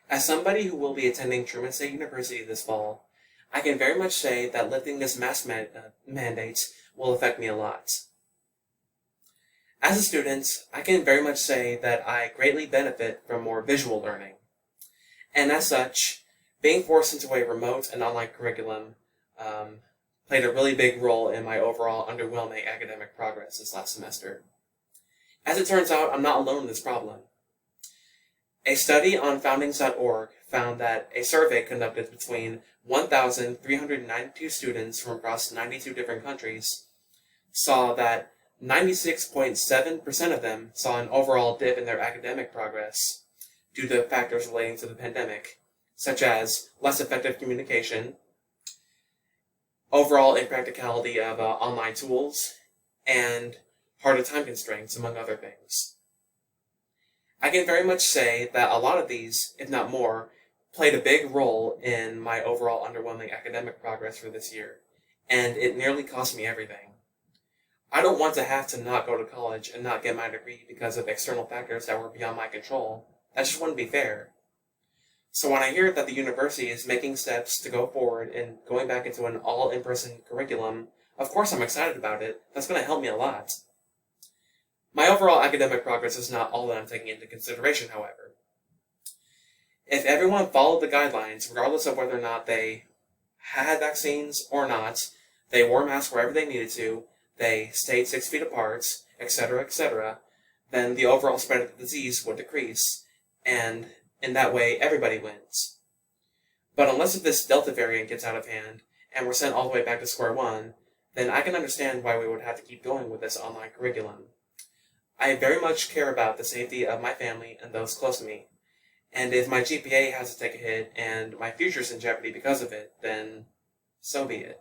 As somebody who will be attending Truman State University this fall, I can very much say that lifting this mandate will affect me a lot. As a student, I can very much say that I greatly benefit from more visual learning. And as such, being forced into a remote and online curriculum played a really big role in my overall underwhelming academic progress this last semester. As it turns out, I'm not alone in this problem. A study on foundings.org found that a survey conducted between 1,392 students from across 92 different countries saw that 96.7% of them saw an overall dip in their academic progress due to factors relating to the pandemic, such as less effective communication, overall impracticality of online tools, and harder time constraints, among other things. I can very much say that a lot of these, if not more, played a big role in my overall underwhelming academic progress for this year, and it nearly cost me everything. I don't want to have to not go to college and not get my degree because of external factors that were beyond my control. That just wouldn't be fair. So when I hear that the university is making steps to go forward and going back into an all-in-person curriculum, of course I'm excited about it. That's going to help me a lot. My overall academic progress is not all that I'm taking into consideration, however. If everyone followed the guidelines, regardless of whether or not they had vaccines or not, they wore masks wherever they needed to, they stayed 6 feet apart, etc., then the overall spread of the disease would decrease, and in that way, everybody wins. But unless this Delta variant gets out of hand, and we're sent all the way back to square one, then I can understand why we would have to keep going with this online curriculum. I very much care about the safety of my family and those close to me, and if my GPA has to take a hit and my future's in jeopardy because of it, then so be it.